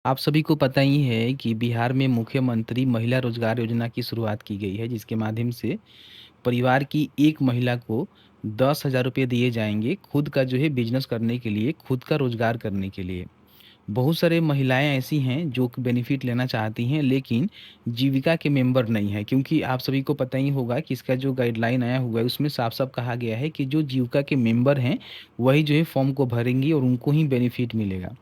आप सभी को पता ही है कि बिहार में मुख्यमंत्री महिला रोजगार योजना की शुरुआत की गई है, जिसके माध्यम से परिवार की एक महिला को 10,000 रुपये दिए जाएँगे, खुद का जो है बिज़नेस करने के लिए, खुद का रोजगार करने के लिए। बहुत सारे महिलाएँ ऐसी हैं जो कि बेनिफिट लेना चाहती हैं, लेकिन जीविका के मेंबर नहीं हैं, क्योंकि आप सभी को पता ही होगा कि इसका जो गाइडलाइन आया हुआ है उसमें साफ-साफ कहा गया है कि जो जीविका के मेंबर हैं, वही जो है फॉर्म को भरेंगी और उनको ही बेनिफिट मिलेगा।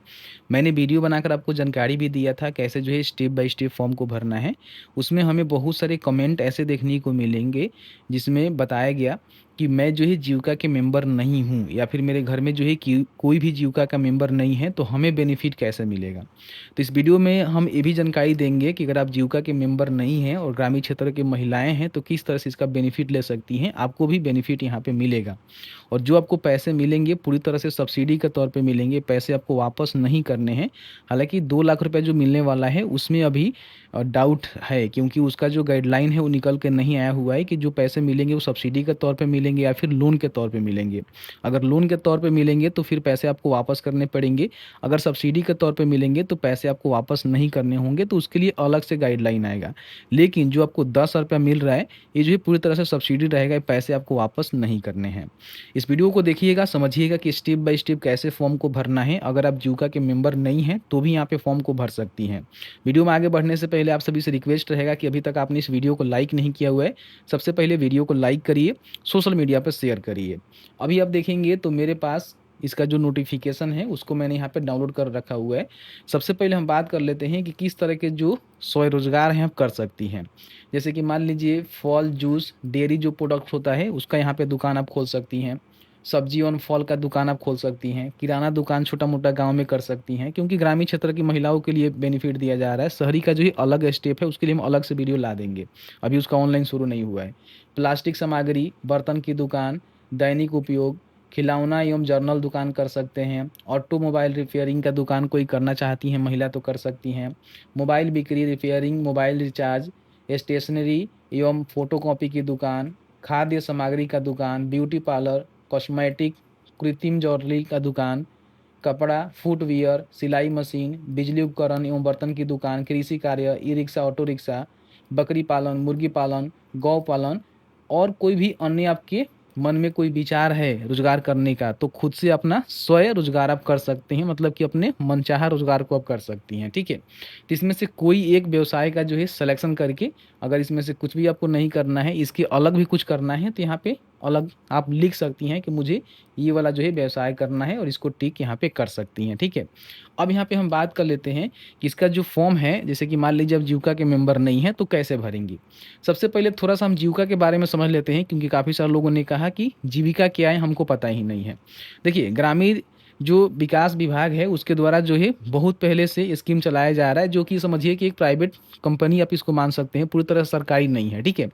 मैंने वीडियो बनाकर आपको जानकारी भी दिया था कैसे जो है स्टेप बाय स्टेप फॉर्म को भरना है। उसमें हमें बहुत सारे कमेंट ऐसे देखने को मिलेंगे जिसमें बताया गया कि मैं जो है जीविका के मेंबर नहीं हूँ या फिर मेरे घर में जो है कि कोई भी जीविका का मेंबर नहीं है, तो हमें बेनिफिट कैसे मिलेगा। तो इस वीडियो में हम ये भी जानकारी देंगे कि अगर आप जीविका के मेंबर नहीं हैं और ग्रामीण क्षेत्र की महिलाएं हैं तो किस तरह से इसका बेनिफिट ले सकती हैं, आपको भी बेनिफिट यहाँ पे मिलेगा। और जो आपको पैसे मिलेंगे पूरी तरह से सब्सिडी के तौर पे मिलेंगे, पैसे आपको वापस नहीं करने हैं। हालाँकि 2 लाख रुपए जो मिलने वाला है उसमें अभी डाउट है, क्योंकि उसका जो गाइडलाइन है वो निकल के नहीं आया हुआ है कि जो पैसे मिलेंगे वो सब्सिडी के तौर पे मिलेंगे या फिर लोन के तौर पे मिलेंगे। अगर लोन के तौर पे मिलेंगे तो फिर पैसे आपको वापस करने पड़ेंगे, अगर सब्सिडी के तौर पे मिलेंगे तो पैसे आपको वापस नहीं करने होंगे, तो उसके लिए अलग से गाइडलाइन आएगा। लेकिन जो आपको 10,000 रुपया मिल रहा है, ये जो है पूरी तरह से सब्सिडी रहेगा, ये पैसे आपको वापस नहीं करने हैं। इस वीडियो को देखिएगा, समझिएगा कि स्टेप बाय स्टेप कैसे फॉर्म को भरना है। अगर आप जीविका के मेंबर नहीं हैं, तो भी यहाँ पे फॉर्म को भर सकती हैं। वीडियो में आगे बढ़ने से पहले आप सभी से रिक्वेस्ट रहेगा कि अभी तक आपने इस वीडियो को लाइक नहीं किया हुआ है, सबसे पहले वीडियो को लाइक करिए, सोशल मीडिया पर शेयर करिए। अभी आप देखेंगे तो मेरे पास इसका जो नोटिफिकेशन है उसको मैंने यहाँ पे डाउनलोड कर रखा हुआ है। सबसे पहले हम बात कर लेते हैं कि किस तरह के जो स्वरोजगार हैं आप कर सकती हैं। जैसे कि मान लीजिए फल, जूस, डेयरी जो प्रोडक्ट होता है उसका यहाँ पे दुकान आप खोल सकती हैं। सब्जी और फल का दुकान आप खोल सकती हैं। किराना दुकान छोटा-मोटा गाँव में कर सकती हैं, क्योंकि ग्रामीण क्षेत्र की महिलाओं के लिए बेनिफिट दिया जा रहा है। शहरी का जो है अलग स्टेप है, उसके लिए हम अलग से वीडियो ला देंगे। अभी उसका ऑनलाइन शुरू नहीं हुआ है। प्लास्टिक सामग्री, बर्तन की दुकान, दैनिक उपयोग, खिलौना एवं जर्नल दुकान कर सकते हैं। ऑटोमोबाइल रिपेयरिंग का दुकान कोई करना चाहती हैं महिला तो कर सकती हैं। मोबाइल बिक्री, रिपेयरिंग, मोबाइल रिचार्ज, स्टेशनरी एवं फ़ोटोकॉपी की दुकान, खाद्य सामग्री का दुकान, ब्यूटी पार्लर, कॉस्मेटिक, कृत्रिम ज्वेलरी का दुकान, कपड़ा, फुटवियर, सिलाई मशीन, बिजली उपकरण एवं बर्तन की दुकान, कृषि कार्य, ई-रिक्शा, ऑटो रिक्शा, बकरी पालन, मुर्गी पालन, गौ पालन और कोई भी अन्य आपके मन में कोई विचार है रोज़गार करने का, तो खुद से अपना स्वयं रोज़गार आप कर सकते हैं, मतलब कि अपने मनचाहा रोज़गार को आप कर सकती हैं, ठीक है? तो इसमें से कोई एक व्यवसाय का जो है सिलेक्शन करके, अगर इसमें से कुछ भी आपको नहीं करना है, इसके अलग भी कुछ करना है, तो यहाँ पे अलग आप लिख सकती हैं कि मुझे ये वाला जो है व्यवसाय करना है और इसको टिक यहाँ पे कर सकती हैं, ठीक है? अब यहाँ पे हम बात कर लेते हैं कि इसका जो फॉर्म है, जैसे कि मान लीजिए आप जीविका के मेंबर नहीं हैं, तो कैसे भरेंगी? सबसे पहले थोड़ा-सा हम जीविका के बारे में समझ लेते हैं, क्योंकि काफ़ी सारे लोगों ने कहा कि जीविका क्या है, हमको पता ही नहीं है। देखिए, ग्रामीण जो विकास विभाग है उसके द्वारा जो है बहुत पहले से स्कीम चलाया जा रहा है, जो कि समझिए कि एक प्राइवेट कंपनी आप इसको मान सकते हैं, पूरी तरह सरकारी नहीं है, ठीक है?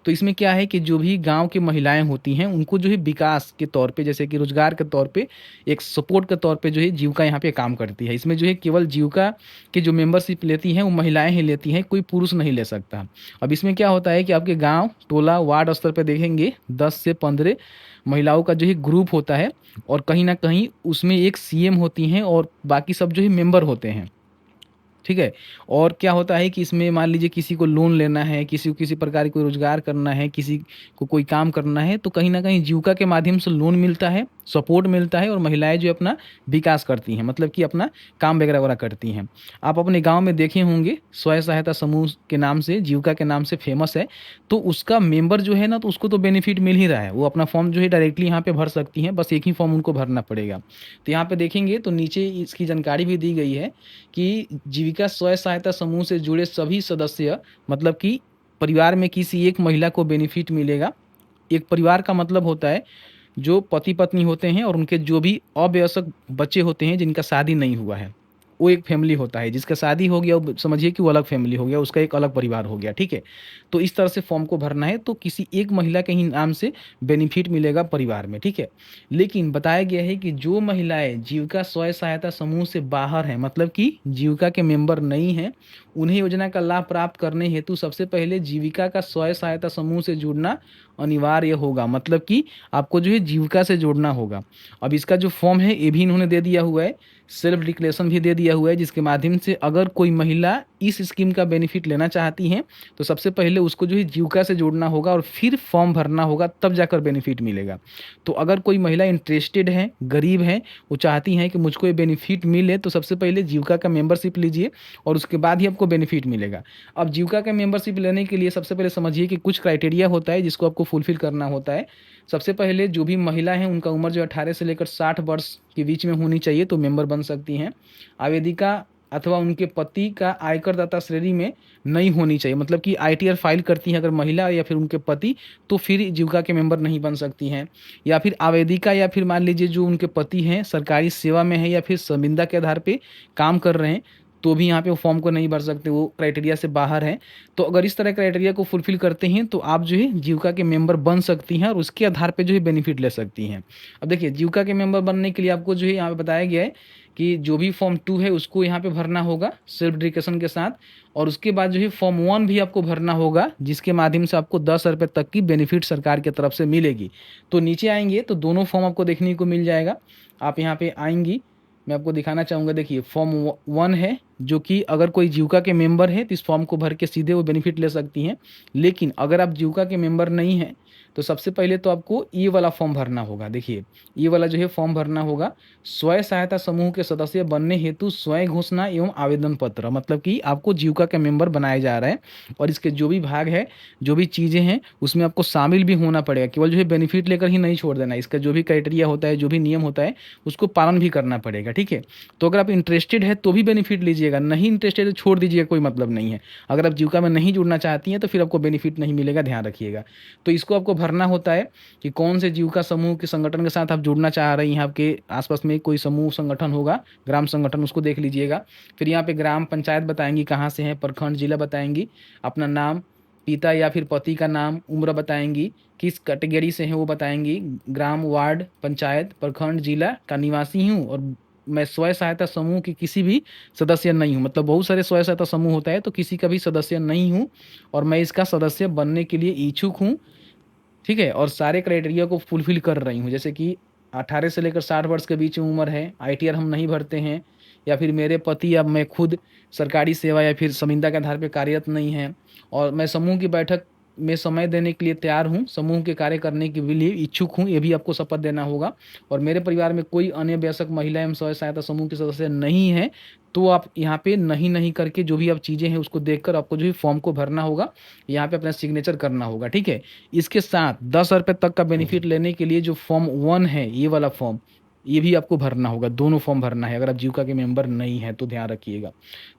तो इसमें क्या है कि जो भी गाँव की महिलाएँ होती हैं, उनको जो है विकास के तौर पे, जैसे कि रोज़गार के तौर पे, एक सपोर्ट के तौर पे जो है जीविका यहाँ पे काम करती है। इसमें जो है केवल जीविका की जो मेंबरशिप लेती हैं, वो महिलाएँ ही लेती हैं, कोई पुरुष नहीं ले सकता। अब इसमें क्या होता है कि आपके गाँव, टोला, वार्ड स्तर पे देखेंगे 10 से 15 महिलाओं का जो है ग्रुप होता है और कहीं न कहीं उसमें एक सीएम होती हैं और बाकी सब जो है मेंबर होते हैं। ठीक है? और क्या होता है कि इसमें मान लीजिए किसी को लोन लेना है, किसी को किसी प्रकार की कोई रोज़गार करना है, किसी को कोई काम करना है, तो कहीं न कहीं जीविका के माध्यम से लोन मिलता है, सपोर्ट मिलता है और महिलाएँ जो है अपना विकास करती हैं, मतलब कि अपना काम वगैरह-वगैरह करती हैं। आप अपने गाँव में देखे होंगे स्वयं सहायता समूह के नाम से, जीविका के नाम से फ़ेमस है, तो उसका मेंबर जो है ना, तो उसको तो बेनिफिट मिल ही रहा है। वो अपना फ़ॉर्म जो है डायरेक्टली यहाँ पे भर सकती हैं, बस एक ही फ़ॉर्म उनको भरना पड़ेगा। तो यहाँ पे देखेंगे तो नीचे इसकी जानकारी भी दी गई है कि जीविका स्वयं सहायता समूह से जुड़े सभी सदस्य, मतलब कि परिवार में किसी एक महिला को बेनिफिट मिलेगा। एक परिवार का मतलब होता है जो पति-पत्नी होते हैं और उनके जो भी अवयस्क बच्चे होते हैं जिनका शादी नहीं हुआ है, वो एक फैमिली होता है। जिसका शादी हो गया वो समझिए कि वो अलग फैमिली हो गया, उसका एक अलग परिवार हो गया, ठीक है? तो इस तरह से फॉर्म को भरना है, तो किसी एक महिला के ही नाम से बेनिफिट मिलेगा परिवार में, ठीक है? लेकिन बताया गया है कि जो महिलाएँ जीविका स्वयं सहायता समूह से बाहर हैं, मतलब कि जीविका के मेंबर नहीं हैं, उन्हें योजना का लाभ प्राप्त करने हेतु सबसे पहले जीविका का स्वयं सहायता समूह से जुड़ना अनिवार्य होगा। मतलब कि आपको जो है जीविका से जोड़ना होगा। अब इसका जो फॉर्म है ये भी इन्होंने दे दिया हुआ है सेल्फ डिक्लेरेशन भी दे दिया हुआ है, जिसके माध्यम से अगर कोई महिला इस स्कीम का बेनिफिट लेना चाहती हैं तो सबसे पहले उसको जो है जीविका से जोड़ना होगा और फिर फॉर्म भरना होगा, तब जाकर बेनिफिट मिलेगा। तो अगर कोई महिला इंटरेस्टेड है, गरीब है, वो चाहती हैं कि मुझको ये बेनिफिट मिले, तो सबसे पहले जीविका का मेंबरशिप लीजिए और उसके बाद ही आपको बेनिफिट मिलेगा। अब जीविका का मेंबरशिप लेने के लिए सबसे पहले समझिए कि कुछ क्राइटेरिया होता है जिसको आपको फुलफिल करना होता है। सबसे पहले जो भी महिला हैं उनका उम्र जो 18 से लेकर 60 वर्ष के बीच में होनी चाहिए तो मेंबर बन सकती हैं। आवेदिका अथवा उनके पति का आयकरदाता श्रेणी में नहीं होनी चाहिए, मतलब कि आईटीआर फाइल करती हैं अगर महिला या फिर उनके पति, तो फिर जीविका के मेंबर नहीं बन सकती हैं। या फिर आवेदिका या फिर मान लीजिए जो उनके पति हैं सरकारी सेवा में है या फिर संविदा के आधार पे काम कर रहे हैं, तो भी यहाँ पे वो फॉर्म को नहीं भर सकते, वो क्राइटेरिया से बाहर हैं। तो अगर इस तरह क्राइटेरिया को फुलफिल करते हैं तो आप जो है जीविका के मेंबर बन सकती हैं और उसके आधार पे जो है बेनिफिट ले सकती हैं। अब देखिए जीविका के मेंबर बनने के लिए आपको जो है यहाँ पे बताया गया है कि जो भी फॉर्म 2 है उसको यहाँ पे भरना होगा सेल्फ डिक्लेरेशन के साथ, और उसके बाद जो है फॉर्म 1 भी आपको भरना होगा, जिसके माध्यम से आपको 10 रुपये तक की बेनिफिट सरकार की तरफ से मिलेगी। तो नीचे आएंगे तो दोनों फॉर्म आपको देखने को मिल जाएगा। आप यहाँ पे आएंगी, मैं आपको दिखाना चाहूँगा। देखिए फॉर्म 1 है जो कि अगर कोई जीविका के मेंबर है तो इस फॉर्म को भर के सीधे वो बेनिफिट ले सकती हैं। लेकिन अगर आप जीविका के मेंबर नहीं हैं तो सबसे पहले तो आपको ये वाला फॉर्म भरना होगा। देखिए ये वाला जो है फॉर्म भरना होगा, स्वयं सहायता समूह के सदस्य बनने हेतु स्वयं घोषणा एवं आवेदन पत्र, मतलब कि आपको जीविका के मेंबर बनाया जा रहा है और इसके जो भी भाग है, जो भी चीज़ें हैं उसमें आपको शामिल भी होना पड़ेगा। केवल जो है बेनिफिट लेकर ही नहीं छोड़ देना, इसका जो भी क्राइटेरिया होता है, जो भी नियम होता है उसको पालन भी करना पड़ेगा। ठीक है, तो अगर आप इंटरेस्टेड है तो भी बेनिफिट लीजिएगा, नहीं इंटरेस्टेड है तो छोड़ दीजिएगा, कोई मतलब नहीं है। अगर आप जीविका में नहीं जुड़ना चाहती हैं तो फिर आपको बेनिफिट नहीं मिलेगा, ध्यान रखिएगा। तो इसको आपको भरना होता है कि कौन से जीविका समूह के संगठन के साथ आप जुड़ना चाह रही हैं। आपके आसपास में कोई समूह संगठन होगा, ग्राम संगठन, उसको देख लीजिएगा। फिर यहाँ पे ग्राम पंचायत बताएंगी कहाँ से है, प्रखंड जिला बताएंगी, अपना नाम, पिता या फिर पति का नाम, उम्र बताएंगी, किस कैटेगरी से हैं वो बताएंगी, ग्राम, वार्ड, पंचायत, प्रखंड, जिला का निवासी हूँ और मैं स्वयं सहायता समूह की किसी भी सदस्य नहीं हूँ। मतलब बहुत सारे स्वयं सहायता समूह होता है तो किसी का भी सदस्य नहीं हूँ और मैं इसका सदस्य बनने के लिए इच्छुक हूँ। ठीक है, और सारे क्राइटेरिया को फुलफिल कर रही हूँ, जैसे कि 18 से लेकर 60 वर्ष के बीच में उम्र है, आईटीआर हम नहीं भरते हैं, या फिर मेरे पति या मैं खुद सरकारी सेवा या फिर संविदा के आधार पर कार्यरत नहीं हैं, और मैं समूह की बैठक में समय देने के लिए तैयार हूँ, समूह के कार्य करने के लिए इच्छुक हूँ, ये भी आपको शपथ देना होगा। और मेरे परिवार में कोई अन्य वयस्क महिला एवं स्वयं सहायता समूह के सदस्य नहीं है, तो आप यहाँ पे नहीं नहीं करके जो भी आप चीज़ें हैं उसको देखकर आपको जो है फॉर्म को भरना होगा, यहाँ पे अपना सिग्नेचर करना होगा। ठीक है, इसके साथ 10 रुपये तक का बेनिफिट लेने के लिए जो फॉर्म 1 है, ये वाला फॉर्म, ये भी आपको भरना होगा, दोनों फॉर्म भरना है अगर आप जीविका के मेंबर नहीं है तो, ध्यान रखिएगा।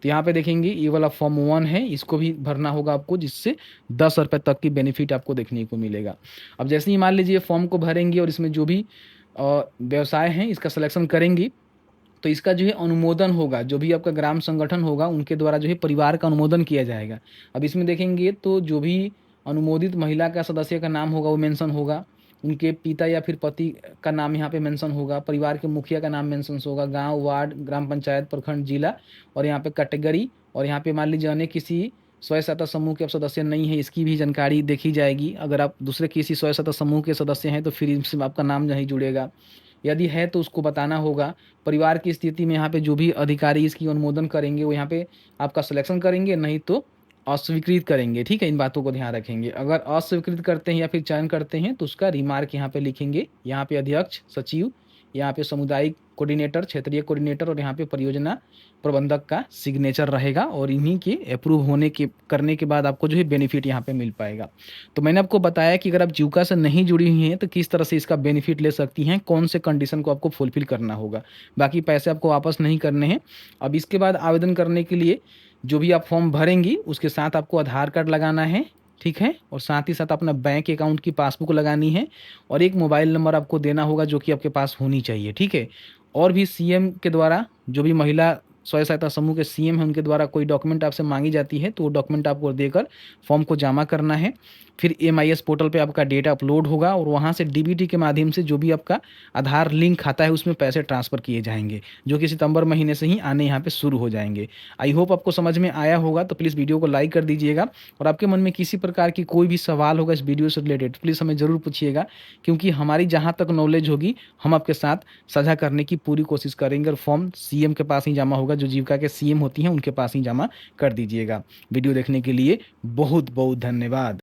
तो यहाँ पे देखेंगे ये वाला फॉर्म 1 है, इसको भी भरना होगा आपको, जिससे 10 रुपये तक की बेनिफिट आपको देखने को मिलेगा। अब जैसे ही मान लीजिए फॉर्म को भरेंगे और इसमें जो भी व्यवसाय हैं इसका सिलेक्शन करेंगी, तो इसका जो है अनुमोदन होगा, जो भी आपका ग्राम संगठन होगा उनके द्वारा जो है परिवार का अनुमोदन किया जाएगा। अब इसमें देखेंगे तो जो भी अनुमोदित महिला का सदस्य का नाम होगा वो मेंशन होगा, उनके पिता या फिर पति का नाम यहाँ पे मेंशन होगा, परिवार के मुखिया का नाम मेंशन होगा, गांव, वार्ड, ग्राम पंचायत, प्रखंड, जिला, और यहाँ पे कैटेगरी, और यहाँ पे मान लीजिए अन्य किसी स्वयं सहायता समूह के आप सदस्य नहीं है, इसकी भी जानकारी देखी जाएगी। अगर आप दूसरे किसी स्वयं सहायता समूह के सदस्य हैं तो फिर इसमें आपका नाम नहीं जुड़ेगा, यदि है तो उसको बताना होगा। परिवार की स्थिति में यहाँ पे जो भी अधिकारी इसकी अनुमोदन करेंगे वो यहाँ पे आपका सिलेक्शन करेंगे, नहीं तो अस्वीकृत करेंगे। ठीक है, इन बातों को ध्यान रखेंगे। अगर अस्वीकृत करते हैं या फिर चयन करते हैं तो उसका रिमार्क यहाँ पे लिखेंगे। यहाँ पे अध्यक्ष, सचिव, यहाँ पे सामुदायिक कोऑर्डिनेटर, क्षेत्रीय कोऑर्डिनेटर और यहाँ पे परियोजना प्रबंधक का सिग्नेचर रहेगा, और इन्हीं के अप्रूव होने के करने के बाद आपको जो है बेनिफिट यहाँ पे मिल पाएगा। तो मैंने आपको बताया कि अगर आप जीविका से नहीं जुड़ी हुई हैं तो किस तरह से इसका बेनिफिट ले सकती हैं, कौन से कंडीशन को आपको फुलफिल करना होगा, बाकी पैसे आपको वापस नहीं करने हैं। अब इसके बाद आवेदन करने के लिए जो भी आप फॉर्म भरेंगी उसके साथ आपको आधार कार्ड लगाना है, ठीक है, और साथ ही साथ अपना बैंक अकाउंट की पासबुक लगानी है, और एक मोबाइल नंबर आपको देना होगा जो कि आपके पास होनी चाहिए। ठीक है, और भी सीएम के द्वारा जो भी महिला स्वयं सहायता समूह के सीएम हैं, उनके द्वारा कोई डॉक्यूमेंट आपसे माँगी जाती है, तो वो डॉक्यूमेंट आपको देकर फॉर्म को जमा करना है। फिर एमआईएस पोर्टल पे आपका डेटा अपलोड होगा और वहाँ से डीबीटी के माध्यम से जो भी आपका आधार लिंक खाता है, उसमें पैसे ट्रांसफ़र किए जाएँगे, जो कि सितंबर महीने से ही आने यहाँ पे शुरू हो जाएँगे। आई होप आपको समझ में आया होगा, तो प्लीज़ वीडियो को लाइक कर दीजिएगा और आपके मन में किसी प्रकार की कोई भी सवाल होगा इस वीडियो से रिलेटेड, प्लीज़ हमें ज़रूर पूछिएगा, क्योंकि हमारी जहाँ तक नॉलेज होगी, हम आपके साथ साझा करने की पूरी कोशिश करेंगे और फॉर्म सीएम के पास ही जमा होगा, जो जीविका के सीएम होती हैं, उनके पास ही जमा कर दीजिएगा। वीडियो देखने के लिए बहुत-बहुत धन्यवाद।